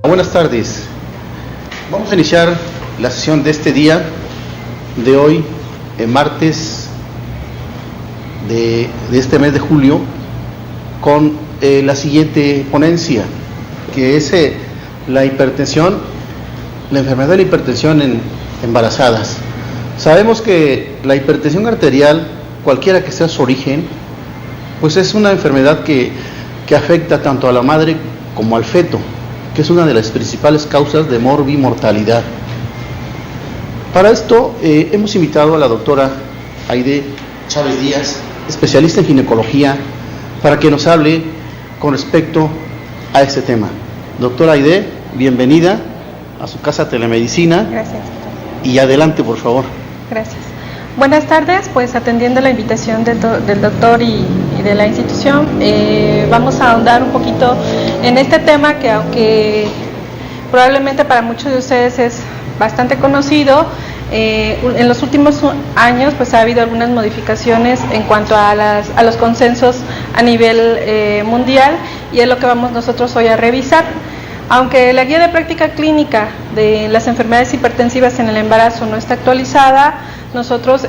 Buenas tardes. Vamos a iniciar la sesión de este día, de hoy, martes de este mes de julio, con la siguiente ponencia, que es la hipertensión, la enfermedad de la hipertensión en embarazadas. Sabemos que la hipertensión arterial, cualquiera que sea su origen, pues es una enfermedad que afecta tanto a la madre como al feto, que es una de las principales causas de morbimortalidad. Para esto hemos invitado a la doctora Aide Chávez Díaz, especialista en ginecología, para que nos hable con respecto a este tema. Doctora Aide, bienvenida a su casa Telemedicina. Gracias. Y adelante, por favor. Gracias. Buenas tardes, pues atendiendo la invitación del doctor y de la institución, vamos a ahondar un poquito en este tema que, aunque probablemente para muchos de ustedes es bastante conocido, en los últimos años pues ha habido algunas modificaciones en cuanto a los consensos a nivel mundial, y es lo que vamos nosotros hoy a revisar. Aunque la guía de práctica clínica de las enfermedades hipertensivas en el embarazo no está actualizada, nosotros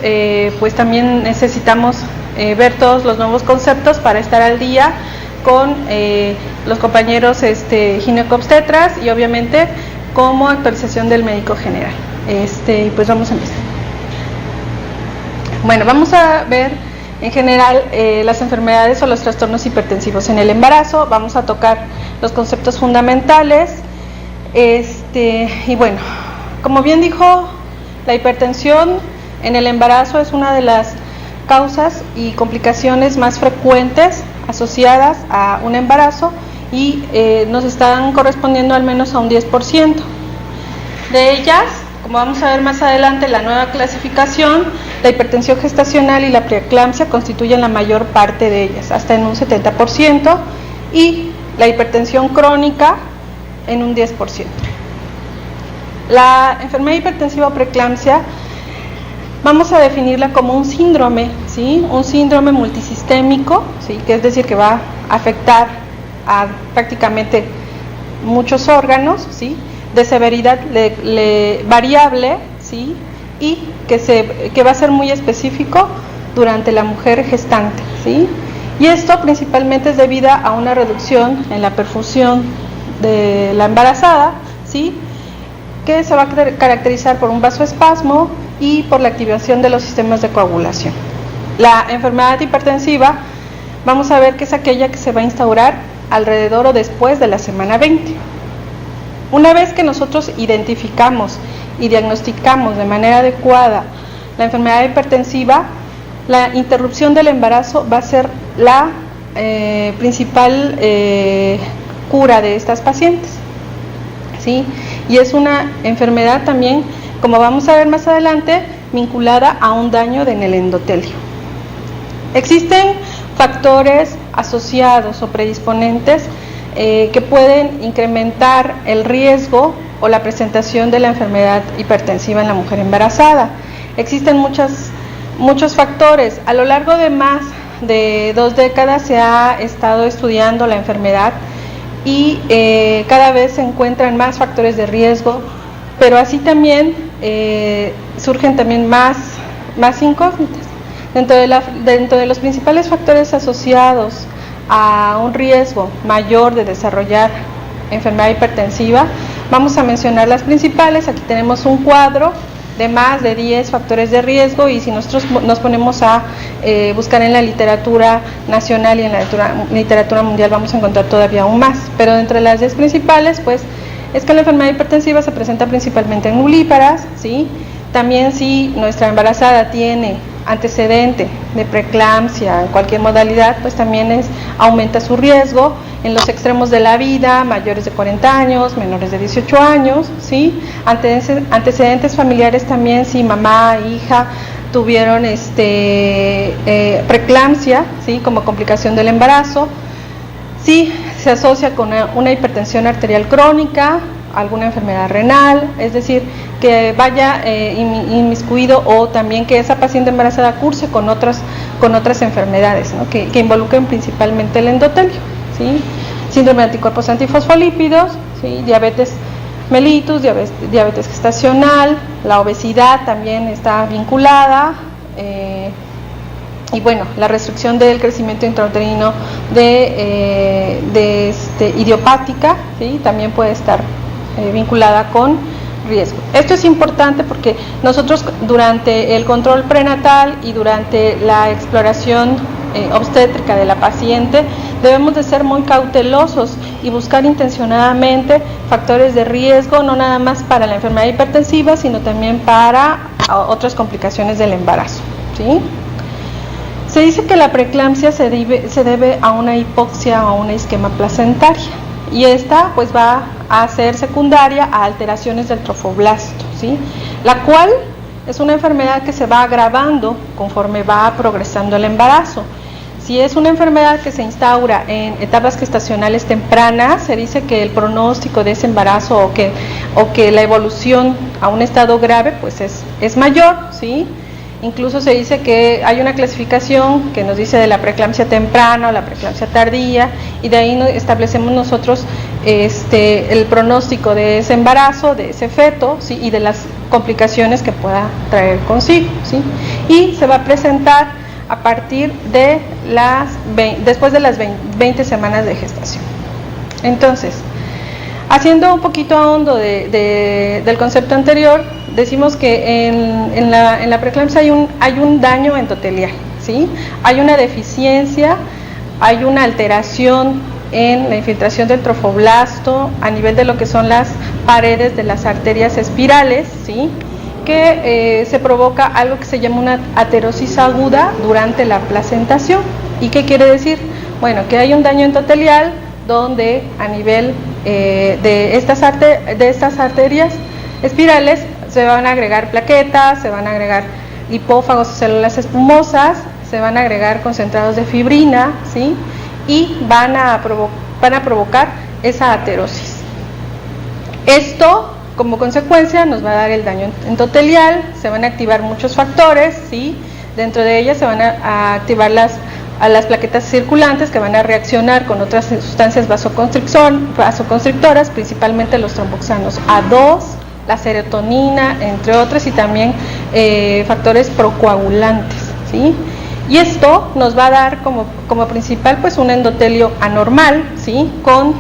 pues también necesitamos ver todos los nuevos conceptos para estar al día con los compañeros ginecobstetras, y obviamente como actualización del médico general. Pues vamos a empezar. Bueno, vamos a ver en general las enfermedades o los trastornos hipertensivos en el embarazo. Vamos a tocar los conceptos fundamentales. Y bueno, como bien dijo, la hipertensión en el embarazo es una de las causas y complicaciones más frecuentes asociadas a un embarazo, y nos están correspondiendo al menos a un 10%. De ellas, como vamos a ver más adelante, la nueva clasificación, la hipertensión gestacional y la preeclampsia constituyen la mayor parte de ellas, hasta en un 70%, y la hipertensión crónica en un 10%. La enfermedad hipertensiva o preeclampsia vamos a definirla como un síndrome, ¿sí? Un síndrome multisistémico, ¿sí? Que es decir, que va a afectar a prácticamente muchos órganos, ¿sí? De severidad variable, ¿sí? Y que va a ser muy específico durante la mujer gestante, ¿sí? Y esto principalmente es debido a una reducción en la perfusión de la embarazada, ¿sí? Que se va a caracterizar por un vasoespasmo y por la activación de los sistemas de coagulación. La enfermedad hipertensiva, vamos a ver que es aquella que se va a instaurar alrededor o después de la semana 20. Una vez que nosotros identificamos y diagnosticamos de manera adecuada la enfermedad hipertensiva, la interrupción del embarazo va a ser la principal cura de estas pacientes, ¿sí? Y es una enfermedad también, como vamos a ver más adelante, vinculada a un daño en el endotelio. Existen factores asociados o predisponentes que pueden incrementar el riesgo o la presentación de la enfermedad hipertensiva en la mujer embarazada. Existen muchos factores. A lo largo de más de 2 décadas se ha estado estudiando la enfermedad, y cada vez se encuentran más factores de riesgo, pero así también surgen también más incógnitas. Dentro de los principales factores asociados a un riesgo mayor de desarrollar enfermedad hipertensiva, vamos a mencionar las principales. Aquí tenemos un cuadro de más de 10 factores de riesgo, y si nosotros nos ponemos a buscar en la literatura nacional y en la literatura mundial, vamos a encontrar todavía aún más. Pero entre las 10 principales, pues, es que la enfermedad hipertensiva se presenta principalmente en nulíparas, ¿sí? También si nuestra embarazada tiene antecedente de preeclampsia en cualquier modalidad, pues también aumenta su riesgo en los extremos de la vida, mayores de 40 años, menores de 18 años, ¿sí? Antecedentes familiares también, si mamá e hija tuvieron preeclampsia, ¿sí? Como complicación del embarazo. Sí, se asocia con una hipertensión arterial crónica alguna enfermedad renal, es decir, que vaya inmiscuido, o también que esa paciente embarazada curse con otras enfermedades, ¿no? que involucren principalmente el endotelio, ¿sí? Síndrome de anticuerpos antifosfolípidos, ¿sí? Diabetes mellitus, diabetes gestacional, la obesidad también está vinculada, y bueno, la restricción del crecimiento intrauterino idiopática, ¿sí? También puede estar vinculada con riesgo. Esto es importante porque nosotros durante el control prenatal y durante la exploración obstétrica de la paciente debemos de ser muy cautelosos y buscar intencionadamente factores de riesgo, no nada más para la enfermedad hipertensiva, sino también para otras complicaciones del embarazo, ¿sí? Se dice que la preeclampsia se debe a una hipoxia o a una isquemia placentaria, y esta pues va a ser secundaria a alteraciones del trofoblasto, ¿sí? La cual es una enfermedad que se va agravando conforme va progresando el embarazo. Si es una enfermedad que se instaura en etapas gestacionales tempranas, se dice que el pronóstico de ese embarazo o que la evolución a un estado grave pues es mayor, ¿sí? Incluso se dice que hay una clasificación que nos dice de la preeclampsia temprana o la preeclampsia tardía, y de ahí establecemos nosotros el pronóstico de ese embarazo, de ese feto, ¿sí? Y de las complicaciones que pueda traer consigo, ¿sí? Y se va a presentar a partir de después de las 20 semanas de gestación. Entonces, haciendo un poquito a hondo del concepto anterior, decimos que en la preeclampsia hay un daño endotelial, ¿sí? Hay una deficiencia, hay una alteración en la infiltración del trofoblasto a nivel de lo que son las paredes de las arterias espirales, ¿sí? Que se provoca algo que se llama una aterosis aguda durante la placentación. ¿Y qué quiere decir? Bueno, que hay un daño endotelial donde a nivel de estas arterias espirales se van a agregar plaquetas, se van a agregar lipófagos o células espumosas, se van a agregar concentrados de fibrina, ¿sí? Y van a provocar esa aterosis. Esto, como consecuencia, nos va a dar el daño endotelial, se van a activar muchos factores, ¿sí? Dentro de ellas se van a activar las plaquetas circulantes, que van a reaccionar con otras sustancias vasoconstrictoras, principalmente los tromboxanos A2, la serotonina, entre otras, y también factores procoagulantes, ¿sí? Y esto nos va a dar como principal pues un endotelio anormal, ¿sí? Con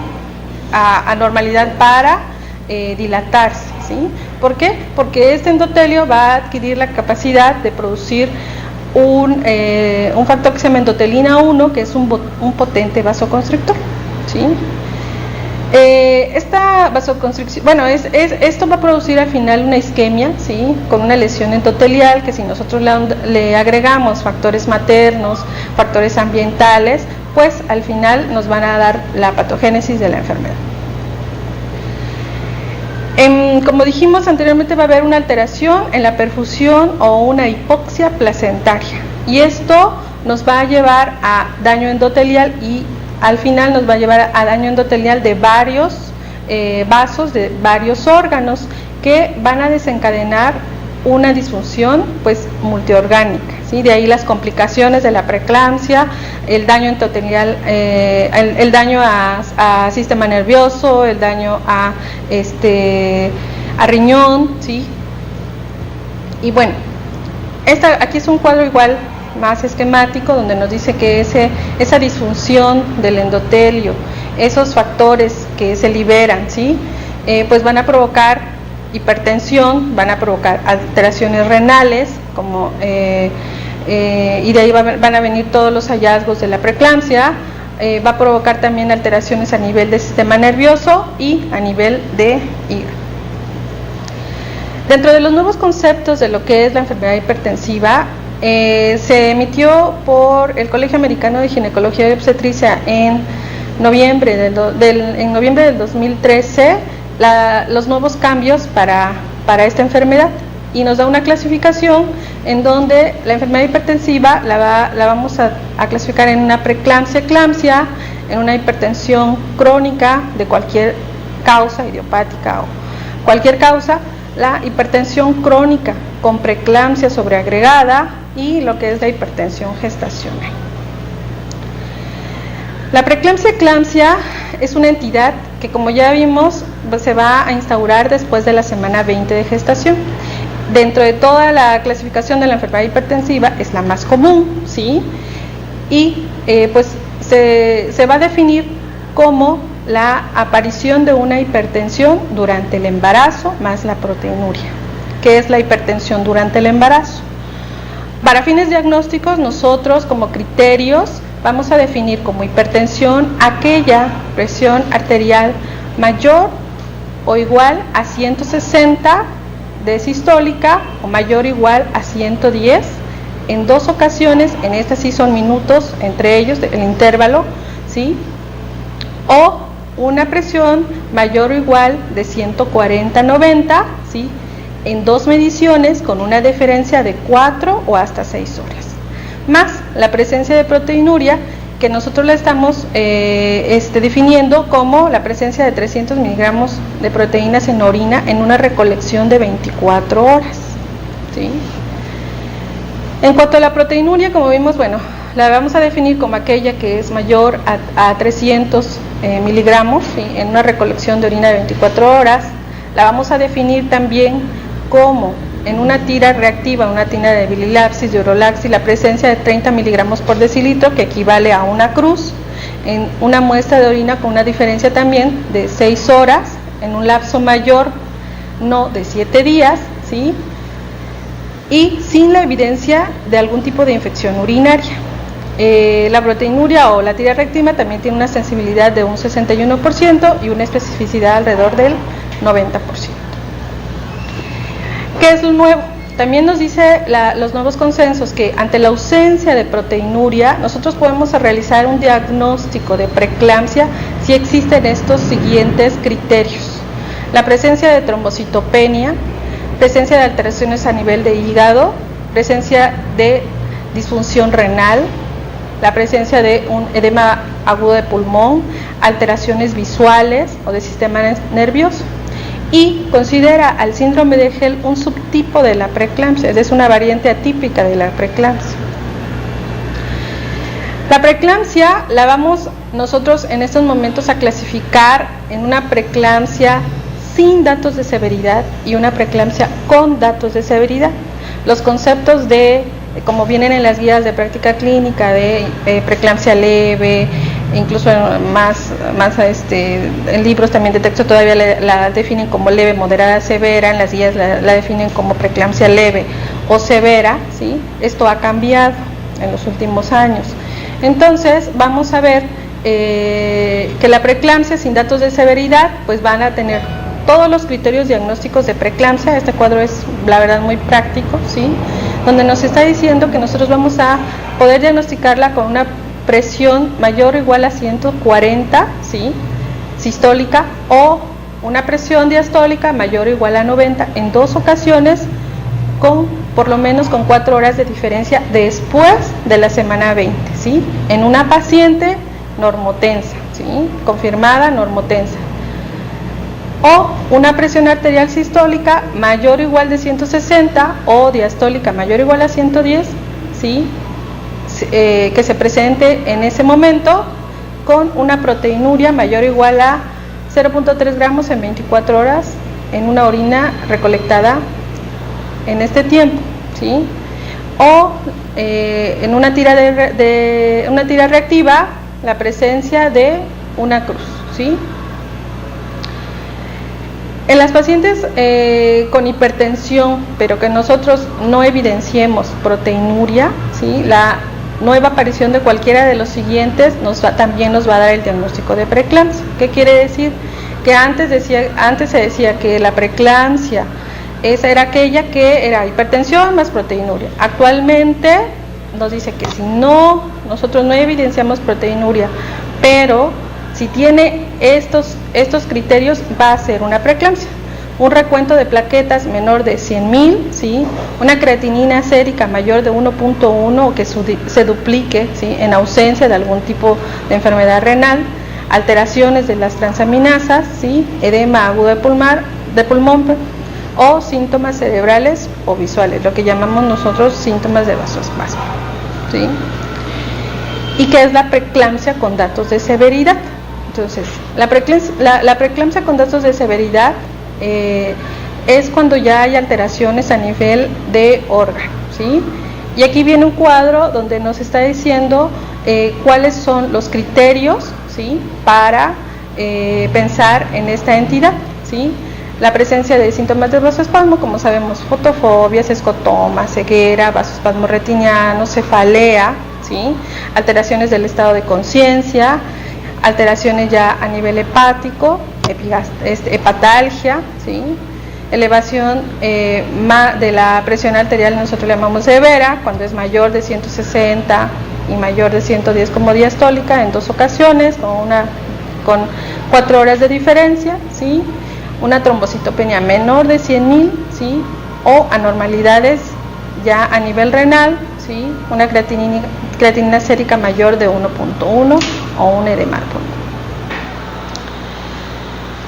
anormalidad para dilatarse, ¿sí? ¿Por qué? Porque este endotelio va a adquirir la capacidad de producir un factor que se llama endotelina 1, que es un potente vasoconstrictor, ¿sí? Esta vasoconstricción, bueno, esto va a producir al final una isquemia, ¿sí? Con una lesión endotelial, que si nosotros le agregamos factores maternos, factores ambientales, pues al final nos van a dar la patogénesis de la enfermedad. Como dijimos anteriormente, va a haber una alteración en la perfusión o una hipoxia placentaria, y esto nos va a llevar a daño endotelial, y al final nos va a llevar a daño endotelial de varios vasos, de varios órganos, que van a desencadenar una disfunción pues multiorgánica, ¿sí? De ahí las complicaciones de la preeclampsia, el daño endotelial, el daño a sistema nervioso, el daño a riñón, ¿sí? Y bueno, aquí es un cuadro igual más esquemático, donde nos dice que esa disfunción del endotelio, esos factores que se liberan, ¿sí? Pues van a provocar hipertensión, van a provocar alteraciones renales, y de ahí van a venir todos los hallazgos de la preeclampsia. Va a provocar también alteraciones a nivel del sistema nervioso y a nivel de hígado. Dentro de los nuevos conceptos de lo que es la enfermedad hipertensiva, se emitió por el Colegio Americano de Ginecología y Obstetricia en noviembre del 2013 los nuevos cambios para esta enfermedad, y nos da una clasificación en donde la enfermedad hipertensiva la vamos a clasificar en una preeclampsia, eclampsia, en una hipertensión crónica de cualquier causa idiopática o cualquier causa, la hipertensión crónica con preeclampsia sobreagregada y lo que es la hipertensión gestacional. La preeclampsia-eclampsia es una entidad que, como ya vimos, se va a instaurar después de la semana 20 de gestación. Dentro de toda la clasificación de la enfermedad hipertensiva es la más común, ¿sí? Y pues se va a definir como la aparición de una hipertensión durante el embarazo más la proteinuria. ¿Qué es la hipertensión durante el embarazo? Para fines diagnósticos, nosotros como criterios vamos a definir como hipertensión aquella presión arterial mayor o igual a 160 de sistólica o mayor o igual a 110 en 2 ocasiones, en estas sí son minutos entre ellos, el intervalo, ¿sí? O una presión mayor o igual de 140-90, ¿sí? En 2 mediciones con una diferencia de 4 o hasta 6 horas. Más la presencia de proteinuria, que nosotros la estamos definiendo como la presencia de 300 miligramos de proteínas en orina en una recolección de 24 horas, ¿sí? En cuanto a la proteinuria, como vimos, bueno, la vamos a definir como aquella que es mayor a 300 miligramos, ¿sí? En una recolección de orina de 24 horas. La vamos a definir también como en una tira reactiva, una tira de bililapsis, de urolapsis, la presencia de 30 miligramos por decilitro, que equivale a una cruz, en una muestra de orina con una diferencia también de 6 horas, en un lapso mayor, no de 7 días, ¿sí? Y sin la evidencia de algún tipo de infección urinaria. La proteinuria o la tira reactiva también tiene una sensibilidad de un 61% y una especificidad alrededor del 90%. ¿Qué es lo nuevo? También nos dice los nuevos consensos que ante la ausencia de proteinuria nosotros podemos realizar un diagnóstico de preeclampsia si existen estos siguientes criterios: la presencia de trombocitopenia, presencia de alteraciones a nivel de hígado, presencia de disfunción renal, la presencia de un edema agudo de pulmón, alteraciones visuales o de sistema nervioso. Y considera al síndrome de Hell un subtipo de la preeclampsia, es una variante atípica de la preeclampsia. La preeclampsia la vamos nosotros en estos momentos a clasificar en una preeclampsia sin datos de severidad y una preeclampsia con datos de severidad. Los conceptos de, como vienen en las guías de práctica clínica, de preeclampsia leve, incluso más en libros también de texto todavía la definen como leve, moderada, severa, en las guías la definen como preeclampsia leve o severa, ¿sí? Esto ha cambiado en los últimos años. Entonces vamos a ver que la preeclampsia sin datos de severidad pues van a tener todos los criterios diagnósticos de preeclampsia. Este cuadro es la verdad muy práctico, ¿sí? Donde nos está diciendo que nosotros vamos a poder diagnosticarla con una presión mayor o igual a 140, ¿sí? Sistólica, o una presión diastólica mayor o igual a 90 en 2 ocasiones, con por lo menos con 4 horas de diferencia después de la semana 20, ¿sí? En una paciente normotensa, ¿sí? Confirmada normotensa. O una presión arterial sistólica mayor o igual de 160 o diastólica mayor o igual a 110, ¿sí? Que se presente en ese momento con una proteinuria mayor o igual a 0.3 gramos en 24 horas en una orina recolectada en este tiempo, ¿sí? O en una tira una tira reactiva la presencia de una cruz, ¿sí? En las pacientes con hipertensión, pero que nosotros no evidenciemos proteinuria, ¿sí? La nueva aparición de cualquiera de los siguientes también nos va a dar el diagnóstico de preeclampsia. ¿Qué quiere decir? Que antes se decía que la preeclampsia esa era aquella que era hipertensión más proteinuria. Actualmente nos dice que si nosotros no evidenciamos proteinuria, pero si tiene estos criterios, va a ser una preeclampsia. Un recuento de plaquetas menor de 100.000, ¿sí? Una creatinina sérica mayor de 1.1 o que se duplique, ¿sí? En ausencia de algún tipo de enfermedad renal, alteraciones de las transaminasas, ¿sí? Edema agudo de pulmón o síntomas cerebrales o visuales, lo que llamamos nosotros síntomas de vasoespasmo, ¿sí? ¿Y qué es la preeclampsia con datos de severidad? Entonces, la preeclampsia con datos de severidad es cuando ya hay alteraciones a nivel de órgano, ¿sí? Y aquí viene un cuadro donde nos está diciendo cuáles son los criterios, ¿sí? Para pensar en esta entidad, ¿sí? La presencia de síntomas de vasoespasmo, como sabemos, fotofobias, escotoma, ceguera, vasoespasmo retiniano, cefalea, ¿sí? Alteraciones del estado de conciencia, alteraciones ya a nivel hepático, hepatalgia, ¿sí? Elevación de la presión arterial, nosotros le llamamos severa, cuando es mayor de 160 y mayor de 110 como diastólica en 2 ocasiones, con 4 horas de diferencia, ¿sí? Una trombocitopenia menor de 100.000, ¿sí? O anormalidades ya a nivel renal, ¿sí? Una creatinina sérica mayor de 1.1 o un edema al pulmón.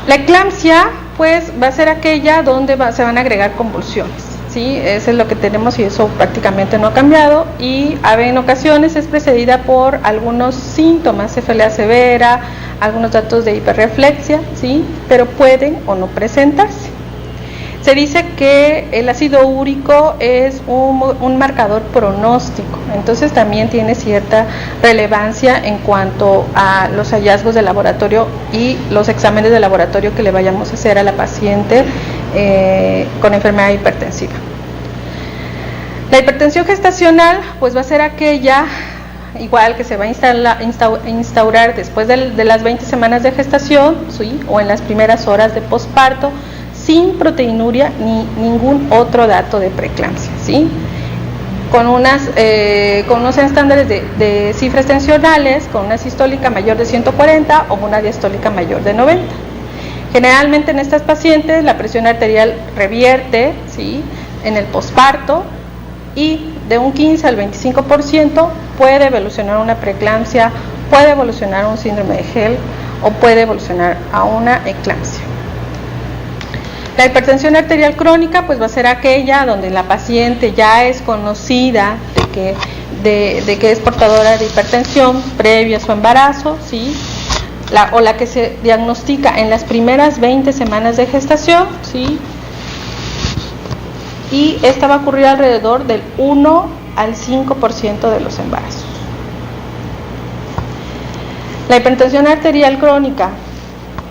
La eclampsia, pues, va a ser aquella donde se van a agregar convulsiones, ¿sí? Eso es lo que tenemos y eso prácticamente no ha cambiado, y en ocasiones es precedida por algunos síntomas, cefalea severa, algunos datos de hiperreflexia, ¿sí? Pero pueden o no presentarse. Se dice que el ácido úrico es un marcador pronóstico, entonces también tiene cierta relevancia en cuanto a los hallazgos de laboratorio y los exámenes de laboratorio que le vayamos a hacer a la paciente con enfermedad hipertensiva. La hipertensión gestacional, pues va a ser aquella igual que se va a instaurar después de las 20 semanas de gestación, ¿sí? O en las primeras horas de posparto, sin proteinuria ni ningún otro dato de preeclampsia, ¿sí? Con unos estándares de cifras tensionales, con una sistólica mayor de 140 o una diastólica mayor de 90. Generalmente en estas pacientes la presión arterial revierte, ¿sí? En el posparto, y de un 15 al 25% puede evolucionar una preeclampsia, puede evolucionar un síndrome de HELLP o puede evolucionar a una eclampsia. La hipertensión arterial crónica, pues va a ser aquella donde la paciente ya es conocida de que es portadora de hipertensión previo a su embarazo, ¿sí? La que se diagnostica en las primeras 20 semanas de gestación, ¿sí? Y esta va a ocurrir alrededor del 1 al 5% de los embarazos. La hipertensión arterial crónica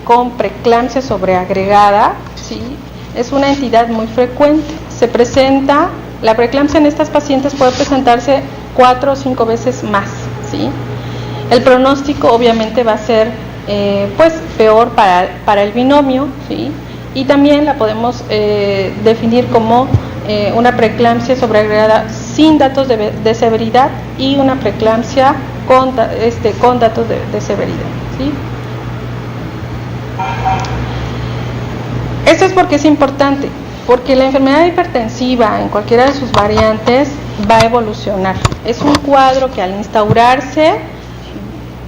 con preeclampsia sobreagregada, ¿sí? Es una entidad muy frecuente. La preeclampsia en estas pacientes puede presentarse 4 o 5 veces más, ¿sí? El pronóstico obviamente va a ser pues peor para el binomio, ¿sí? Y también la podemos definir como una preeclampsia sobreagregada sin datos de severidad y una preeclampsia con datos de severidad, ¿sí? Esto es porque es importante, porque la enfermedad hipertensiva en cualquiera de sus variantes va a evolucionar. Es un cuadro que al instaurarse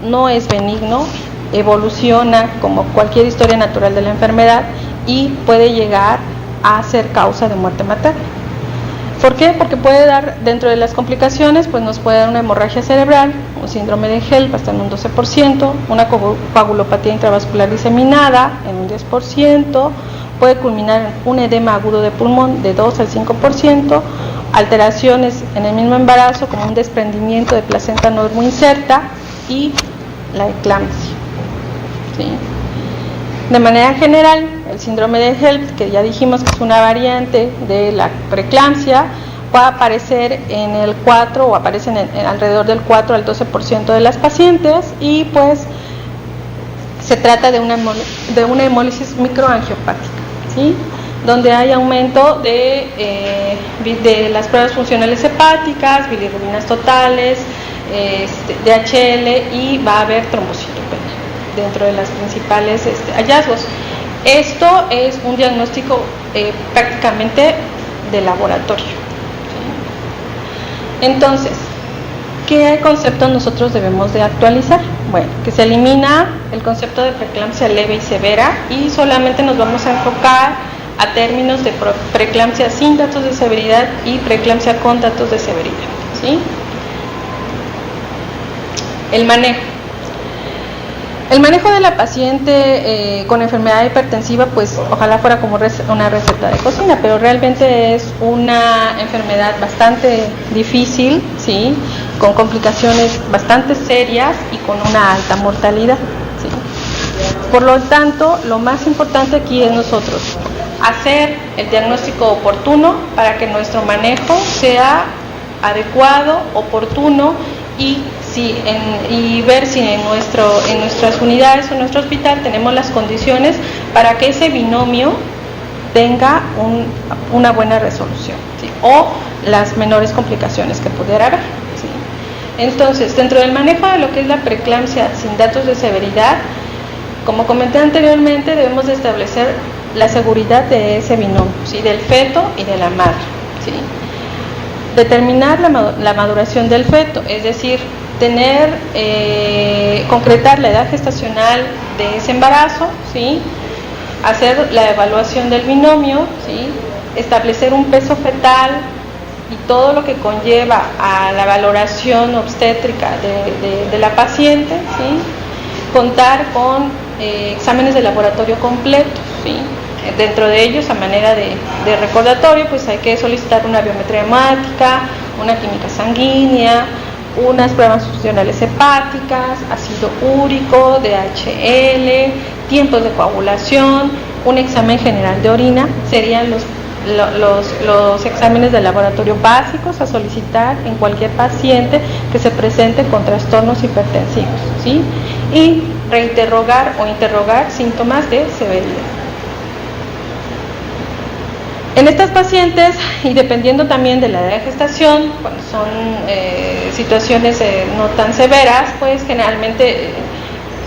no es benigno, evoluciona como cualquier historia natural de la enfermedad y puede llegar a ser causa de muerte materna. ¿Por qué? Porque puede dar, dentro de las complicaciones, pues nos puede dar una hemorragia cerebral, un síndrome de HELLP hasta en un 12%, una coagulopatía intravascular diseminada en un 10%, puede culminar en un edema agudo de pulmón de 2 al 5%, alteraciones en el mismo embarazo como un desprendimiento de placenta normoinserta y la eclampsia, ¿sí? De manera general, el síndrome de HELLP, que ya dijimos que es una variante de la preeclampsia, va a aparecer en el 4 o aparece en alrededor del 4 al 12% de las pacientes y pues se trata de una hemólisis microangiopática, ¿sí? Donde hay aumento de las pruebas funcionales hepáticas, bilirrubinas totales, DHL y va a haber trombocitopenia dentro de las principales hallazgos. Esto es un diagnóstico prácticamente de laboratorio, ¿sí? Entonces, ¿Qué conceptos nosotros debemos de actualizar? Bueno, que se elimina el concepto de preeclampsia leve y severa y solamente nos vamos a enfocar a términos de preeclampsia sin datos de severidad y preeclampsia con datos de severidad, ¿sí? El manejo. El manejo de la paciente con enfermedad hipertensiva, pues ojalá fuera como una receta de cocina, pero realmente es una enfermedad bastante difícil, ¿sí? Con complicaciones bastante serias y con una alta mortalidad, ¿sí? Por lo tanto, lo más importante aquí es nosotros hacer el diagnóstico oportuno para que nuestro manejo sea adecuado, oportuno y ver si en nuestras unidades o en nuestro hospital tenemos las condiciones para que ese binomio tenga una buena resolución, ¿sí? O las menores complicaciones que pudiera haber, ¿sí? Entonces, dentro del manejo de lo que es la preeclampsia sin datos de severidad, como comenté anteriormente, debemos de establecer la seguridad de ese binomio, ¿sí? Del feto y de la madre, ¿sí? Determinar la maduración del feto, es decir, concretar la edad gestacional de ese embarazo, ¿sí? Hacer la evaluación del binomio, ¿sí? Establecer un peso fetal y todo lo que conlleva a la valoración obstétrica de la paciente, ¿sí? Contar con exámenes de laboratorio completos, ¿sí? Dentro de ellos, a manera de recordatorio, pues hay que solicitar una biometría hemática, una química sanguínea, unas pruebas funcionales hepáticas, ácido úrico, DHL, tiempos de coagulación, un examen general de orina. Serían los exámenes de laboratorio básicos a solicitar en cualquier paciente que se presente con trastornos hipertensivos, ¿sí? Y reinterrogar o interrogar síntomas de severidad. En estas pacientes, y dependiendo también de la edad de gestación, cuando son situaciones no tan severas, pues generalmente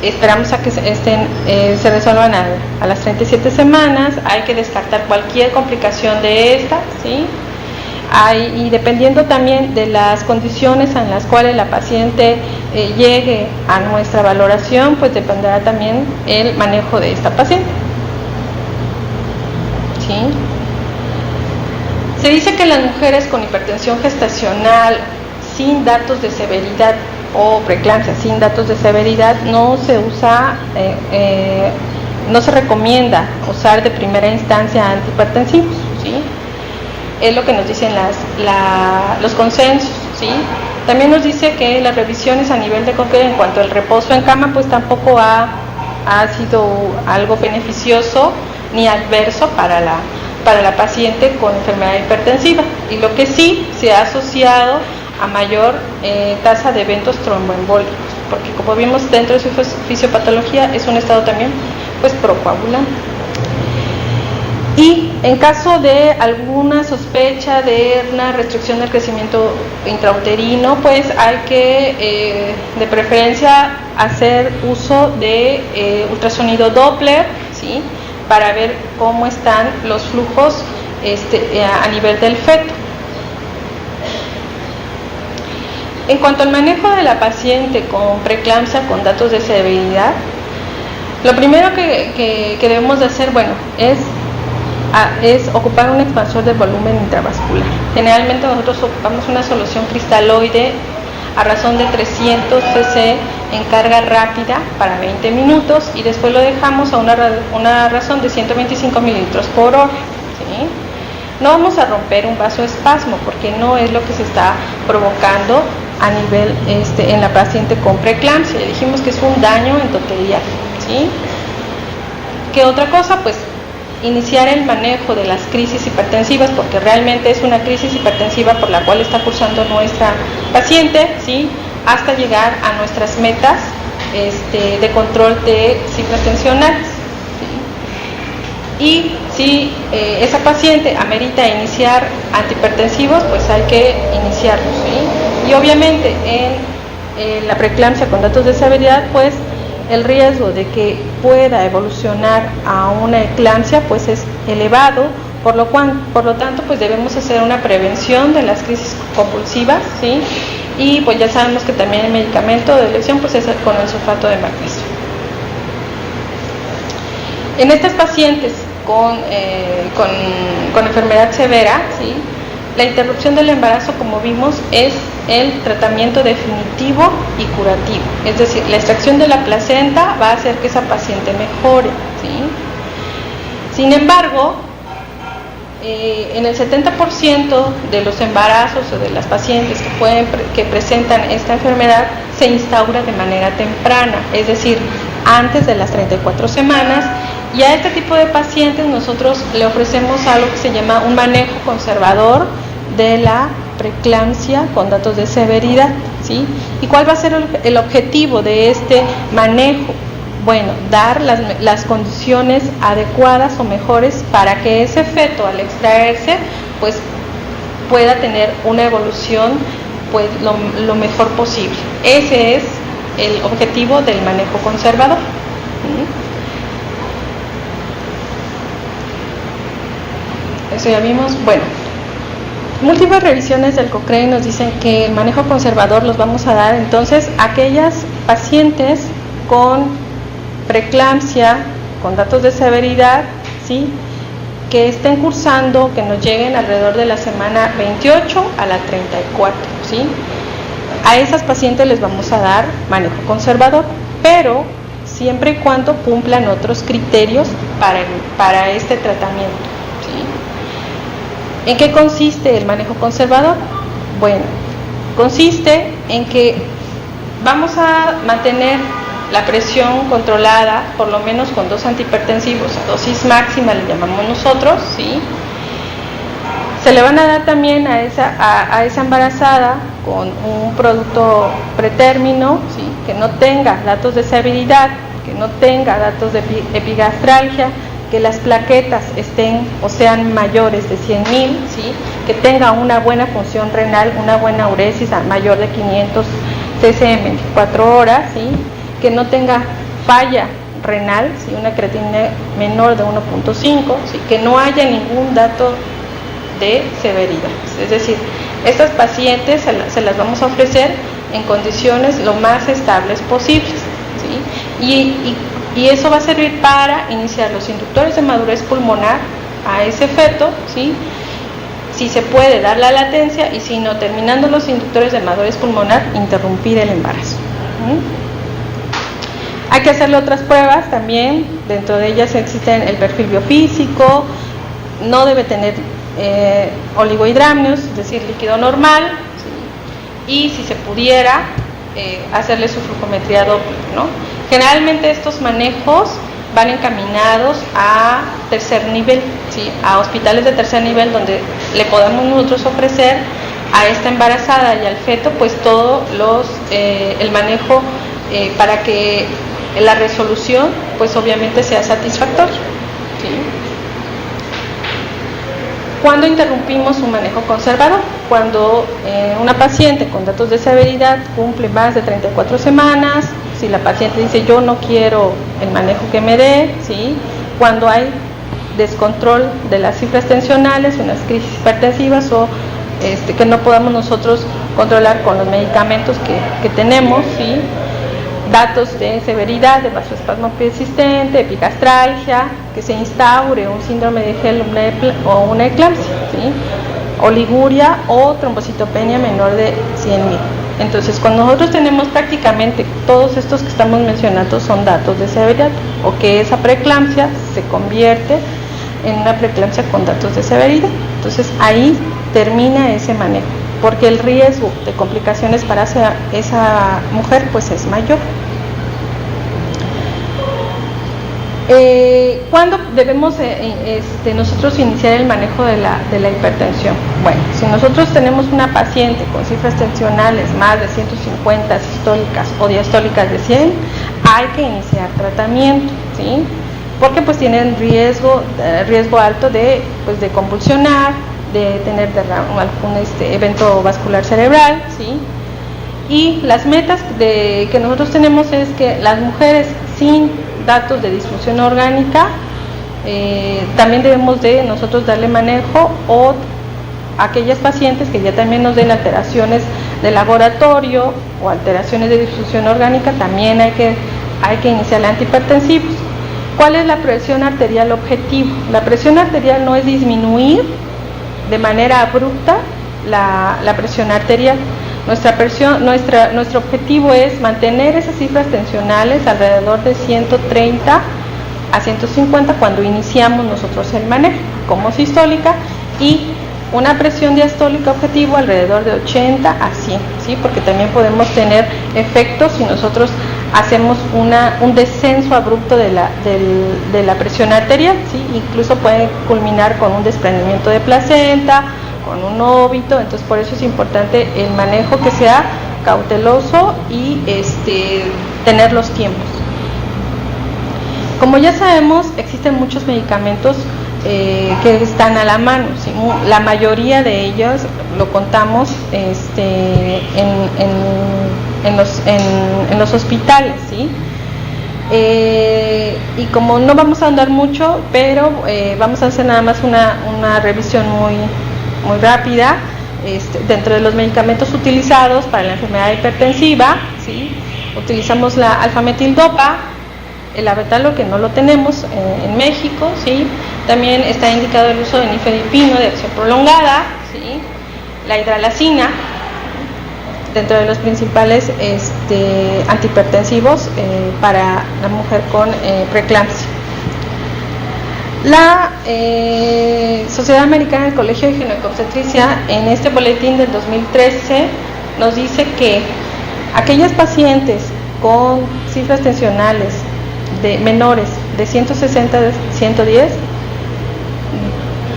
esperamos a que se resuelvan a las 37 semanas. Hay que descartar cualquier complicación de esta, ¿sí? Y dependiendo también de las condiciones en las cuales la paciente llegue a nuestra valoración, pues dependerá también el manejo de esta paciente, ¿sí? Se dice que las mujeres con hipertensión gestacional sin datos de severidad o preeclampsia sin datos de severidad no se recomienda usar de primera instancia antihipertensivos, ¿sí? Es lo que nos dicen los consensos, ¿sí? También nos dice que las revisiones a nivel de COFED en cuanto al reposo en cama, pues tampoco ha sido algo beneficioso ni adverso para la paciente con enfermedad hipertensiva, y lo que sí se ha asociado a mayor tasa de eventos tromboembólicos, porque como vimos dentro de su fisiopatología es un estado también pues procoagulante. Y en caso de alguna sospecha de una restricción del crecimiento intrauterino, pues hay que de preferencia hacer uso de ultrasonido Doppler, ¿sí? Para ver cómo están los flujos a nivel del feto. En cuanto al manejo de la paciente con preeclampsia con datos de severidad, lo primero que debemos de hacer, bueno, es ocupar un expansor de volumen intravascular. Generalmente nosotros ocupamos una solución cristaloide a razón de 300 cc en carga rápida para 20 minutos y después lo dejamos a una razón de 125 mililitros por hora, ¿sí? No vamos a romper un vasoespasmo porque no es lo que se está provocando a nivel en la paciente con preeclampsia. Dijimos que es un daño endotelial, ¿sí? ¿Qué otra cosa? Pues iniciar el manejo de las crisis hipertensivas, porque realmente es una crisis hipertensiva por la cual está cursando nuestra paciente, ¿sí? Hasta llegar a nuestras metas de control de cifras tensionales, ¿sí? Y si esa paciente amerita iniciar antihipertensivos, pues hay que iniciarlos, ¿sí? Y obviamente en la preeclampsia con datos de severidad, pues el riesgo de que pueda evolucionar a una eclampsia pues es elevado Por lo tanto, pues debemos hacer una prevención de las crisis convulsivas, ¿sí? Y pues ya sabemos que también el medicamento de elección pues es con el sulfato de magnesio. En estas pacientes con enfermedad severa, ¿sí?, la interrupción del embarazo, como vimos, es el tratamiento definitivo y curativo. Es decir, la extracción de la placenta va a hacer que esa paciente mejore, ¿sí? Sin embargo, en el 70% de los embarazos o de las pacientes que presentan esta enfermedad se instaura de manera temprana, es decir, antes de las 34 semanas, y a este tipo de pacientes nosotros le ofrecemos algo que se llama un manejo conservador de la preeclampsia con datos de severidad, ¿sí? ¿Y cuál va a ser el objetivo de este manejo? Bueno, dar las condiciones adecuadas o mejores para que ese feto al extraerse pues pueda tener una evolución pues lo mejor posible. Ese es el objetivo del manejo conservador. Eso ya vimos. Bueno, múltiples revisiones del Cochrane nos dicen que el manejo conservador los vamos a dar entonces a aquellas pacientes con preeclampsia, con datos de severidad, ¿sí?, que estén cursando, que nos lleguen alrededor de la semana 28 a la 34, ¿sí? A esas pacientes les vamos a dar manejo conservador, pero siempre y cuando cumplan otros criterios para este tratamiento, ¿sí? ¿En qué consiste el manejo conservador? Bueno, consiste en que vamos a mantener la presión controlada, por lo menos con 2 antihipertensivos, a dosis máxima le llamamos nosotros, ¿sí? Se le van a dar también a esa embarazada con un producto pretérmino, ¿sí?, que no tenga datos de severidad, que no tenga datos de epigastralgia, que las plaquetas estén o sean mayores de 100.000, ¿sí?, que tenga una buena función renal, una buena uresis mayor de 500 cc en 24 horas, ¿sí?, que no tenga falla renal, ¿sí?, una creatinina menor de 1.5, ¿sí?, que no haya ningún dato de severidad. Es decir, estas pacientes se las vamos a ofrecer en condiciones lo más estables posibles, ¿sí? Y eso va a servir para iniciar los inductores de madurez pulmonar a ese feto, ¿sí?, si se puede dar la latencia, y si no, terminando los inductores de madurez pulmonar, interrumpir el embarazo. Hay que hacerle otras pruebas también, dentro de ellas existen el perfil biofísico, no debe tener oligohidramnios, es decir, líquido normal, ¿sí?, y si se pudiera hacerle su flujometría Doppler, ¿no? Generalmente estos manejos van encaminados a tercer nivel, ¿sí?, a hospitales de tercer nivel, donde le podamos nosotros ofrecer a esta embarazada y al feto pues todo el manejo para que la resolución pues obviamente sea satisfactoria, ¿sí? ¿Cuándo interrumpimos un manejo conservador? Cuando una paciente con datos de severidad cumple más de 34 semanas, si la paciente dice yo no quiero el manejo que me dé, ¿sí?, cuando hay descontrol de las cifras tensionales, unas crisis hipertensivas o que no podamos nosotros controlar con los medicamentos que tenemos, ¿sí?, datos de severidad, de vasoespasmo persistente, epigastralgia, que se instaure un síndrome de Hellum-Lempel o una eclampsia, ¿sí?, oliguria o trombocitopenia menor de 100.000. Entonces, cuando nosotros tenemos prácticamente todos estos que estamos mencionando son datos de severidad, o que esa preeclampsia se convierte en una preeclampsia con datos de severidad, entonces ahí termina ese manejo, porque el riesgo de complicaciones para esa mujer pues es mayor. ¿Cuándo debemos nosotros iniciar el manejo de la hipertensión? Bueno, si nosotros tenemos una paciente con cifras tensionales más de 150 sistólicas o diastólicas de 100, hay que iniciar tratamiento, ¿sí?, porque pues tienen riesgo alto de convulsionar, de tener algún evento vascular cerebral, ¿sí? Y las metas que nosotros tenemos es que las mujeres sin datos de disfunción orgánica también debemos de nosotros darle manejo, o aquellas pacientes que ya también nos den alteraciones de laboratorio o alteraciones de difusión orgánica, también hay que iniciar antihipertensivos. ¿Cuál es la presión arterial objetivo? La presión arterial no es disminuir de manera abrupta la presión arterial. Nuestro objetivo es mantener esas cifras tensionales alrededor de 130 a 150 cuando iniciamos nosotros el manejo, como sistólica, y una presión diastólica objetivo alrededor de 80 a 100, ¿sí? Porque también podemos tener efectos si nosotros hacemos un descenso abrupto de la presión arterial, ¿sí? Incluso puede culminar con un desprendimiento de placenta, con un óbito. Entonces por eso es importante el manejo, que sea cauteloso y tener los tiempos. Como ya sabemos, existen muchos medicamentos que están a la mano, ¿sí? La mayoría de ellos lo contamos en los hospitales, ¿sí? Y como no vamos a andar mucho, pero vamos a hacer nada más una revisión muy rápida. Dentro de los medicamentos utilizados para la enfermedad hipertensiva, ¿sí? Utilizamos la alfametildopa, el avetalo, que no lo tenemos en México, ¿sí? También está indicado el uso de nifedipino de acción prolongada, ¿sí? La hidralazina, dentro de los principales antihipertensivos para la mujer con preeclampsia. La Sociedad Americana del Colegio de Ginecobstetricia, en este boletín del 2013, nos dice que aquellas pacientes con cifras tensionales menores de 160 a 110,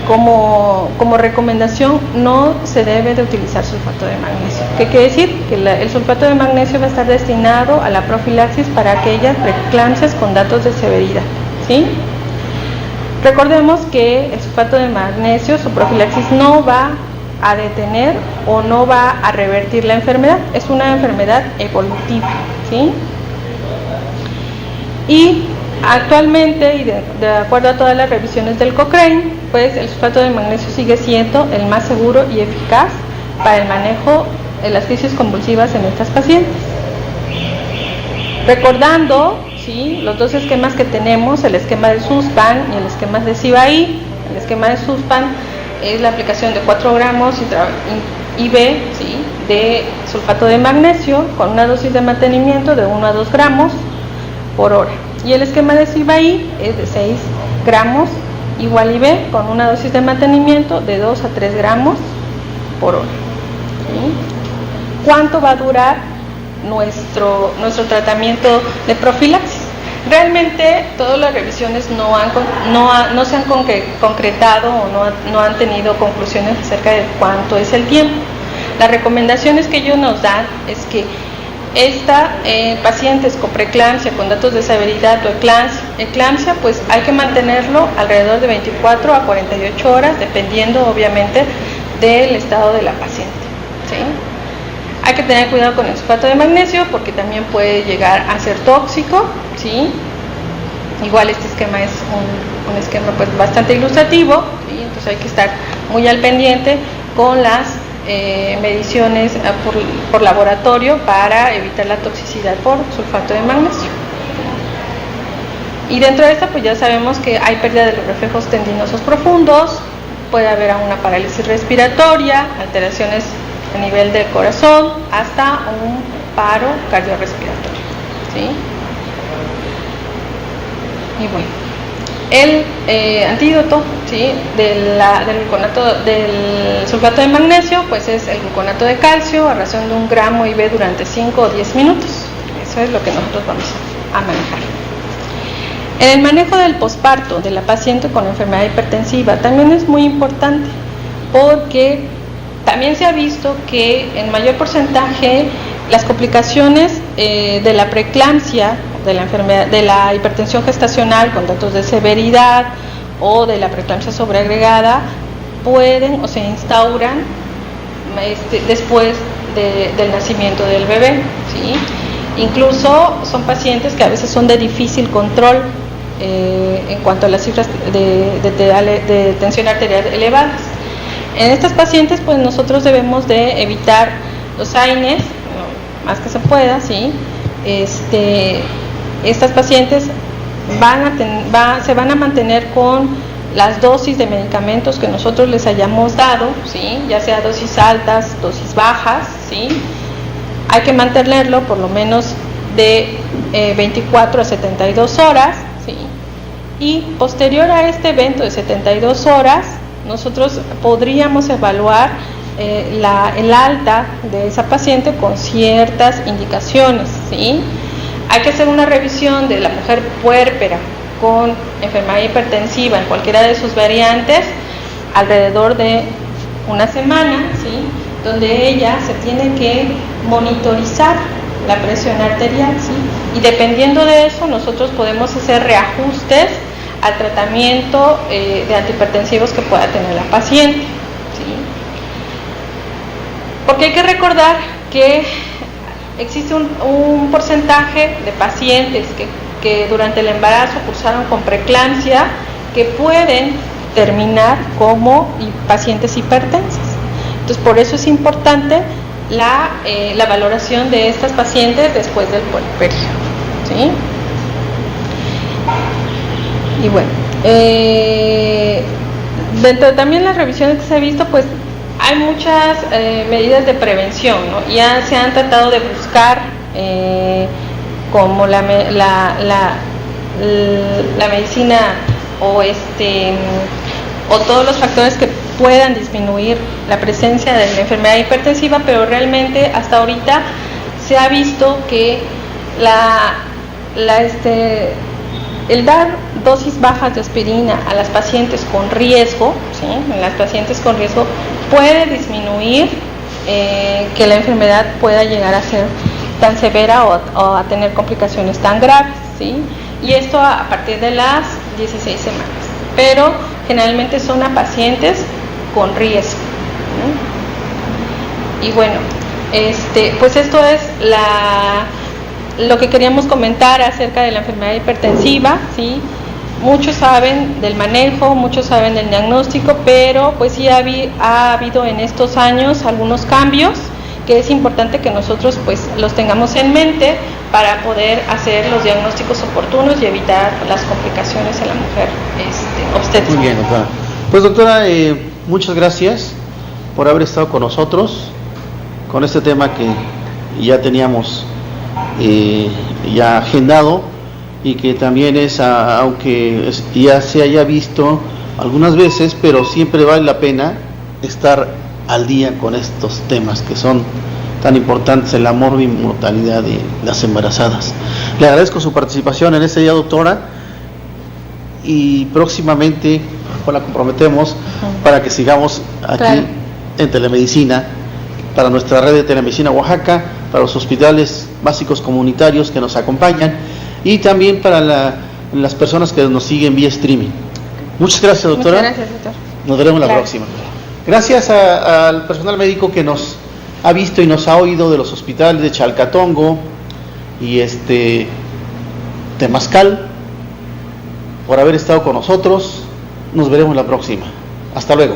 como recomendación no se debe de utilizar sulfato de magnesio. ¿Qué quiere decir? Que el sulfato de magnesio va a estar destinado a la profilaxis para aquellas preeclampsias con datos de severidad, ¿sí? Recordemos que el sulfato de magnesio, su profilaxis no va a detener o no va a revertir la enfermedad, es una enfermedad evolutiva, ¿sí? Y actualmente, y de acuerdo a todas las revisiones del Cochrane, pues el sulfato de magnesio sigue siendo el más seguro y eficaz para el manejo de las crisis convulsivas en estas pacientes. Recordando, ¿sí?, los dos esquemas que tenemos, el esquema de Suspan y el esquema de Cibaí. El esquema de Suspan es la aplicación de 4 gramos IV, ¿sí?, de sulfato de magnesio con una dosis de mantenimiento de 1 a 2 gramos por hora. Y el esquema de Cibaí es de 6 gramos igual IV con una dosis de mantenimiento de 2 a 3 gramos por hora, ¿sí? ¿Cuánto va a durar nuestro tratamiento de profilaxis? Realmente todas las revisiones no se han concretado o no han tenido conclusiones acerca de cuánto es el tiempo. Las recomendaciones que ellos nos dan es que pacientes con preeclampsia, con datos de severidad o eclampsia, pues hay que mantenerlo alrededor de 24 a 48 horas, dependiendo obviamente del estado de la paciente, ¿sí? Hay que tener cuidado con el sulfato de magnesio porque también puede llegar a ser tóxico, ¿sí? Igual este esquema es un esquema pues bastante ilustrativo, ¿sí? Entonces hay que estar muy al pendiente con las mediciones por laboratorio para evitar la toxicidad por sulfato de magnesio. Y dentro de esta pues ya sabemos que hay pérdida de los reflejos tendinosos profundos, puede haber una parálisis respiratoria, alteraciones a nivel del corazón, hasta un paro cardiorrespiratorio, ¿sí? Y bueno, el antídoto, ¿sí?, del sulfato de magnesio, pues es el gluconato de calcio a ración de 1 gramo IV durante 5 o 10 minutos. Eso es lo que nosotros vamos a manejar. En el manejo del posparto de la paciente con enfermedad hipertensiva también es muy importante, porque también se ha visto que en mayor porcentaje las complicaciones de la preeclampsia, de la enfermedad, de la hipertensión gestacional con datos de severidad o de la preeclampsia sobreagregada pueden o se instauran después del nacimiento del bebé, ¿sí? Incluso son pacientes que a veces son de difícil control en cuanto a las cifras de tensión arterial elevadas. En estas pacientes, pues nosotros debemos de evitar los AINES, más que se pueda, ¿sí? Estas pacientes se van a mantener con las dosis de medicamentos que nosotros les hayamos dado, ¿sí? Ya sea dosis altas, dosis bajas, ¿sí? Hay que mantenerlo por lo menos de 24 a 72 horas, ¿sí? Y posterior a este evento de 72 horas, nosotros podríamos evaluar el alta de esa paciente con ciertas indicaciones, ¿sí? Hay que hacer una revisión de la mujer puérpera con enfermedad hipertensiva en cualquiera de sus variantes alrededor de una semana, ¿sí? Donde ella se tiene que monitorizar la presión arterial, ¿sí? Y dependiendo de eso nosotros podemos hacer reajustes al tratamiento de antihipertensivos que pueda tener la paciente, ¿sí? Porque hay que recordar que existe un porcentaje de pacientes que durante el embarazo cursaron con preeclampsia que pueden terminar como pacientes hipertensas. Entonces, por eso es importante la valoración de estas pacientes después del puerperio, ¿sí? Y bueno, dentro de también las revisiones que se ha visto, pues hay muchas medidas de prevención, ¿no? Ya se han tratado de buscar como la medicina o todos los factores que puedan disminuir la presencia de la enfermedad hipertensiva, pero realmente hasta ahorita se ha visto que el dar dosis bajas de aspirina a las pacientes con riesgo, ¿sí? En las pacientes con riesgo puede disminuir que la enfermedad pueda llegar a ser tan severa o a tener complicaciones tan graves, ¿sí? Y esto a partir de las 16 semanas, pero generalmente son a pacientes con riesgo, ¿no? Y bueno, pues esto es lo que queríamos comentar acerca de la enfermedad hipertensiva, ¿sí? Muchos saben del manejo, muchos saben del diagnóstico, pero pues sí ha habido en estos años algunos cambios que es importante que nosotros pues los tengamos en mente para poder hacer los diagnósticos oportunos y evitar las complicaciones en la mujer obstétrica. Muy bien, doctora. Pues doctora, muchas gracias por haber estado con nosotros con este tema que ya teníamos ya agendado y que también aunque ya se haya visto algunas veces, pero siempre vale la pena estar al día con estos temas que son tan importantes en la morbimortalidad de las embarazadas. Le agradezco su participación en este día, doctora, y próximamente pues, la comprometemos para que sigamos aquí en telemedicina, para nuestra red de telemedicina Oaxaca, para los hospitales básicos comunitarios que nos acompañan y también para las personas que nos siguen vía streaming. Muchas gracias, doctora. Muchas gracias, doctor. Nos veremos la próxima. Gracias al personal médico que nos ha visto y nos ha oído de los hospitales de Chalcatongo y Temazcal por haber estado con nosotros. Nos veremos la próxima. Hasta luego.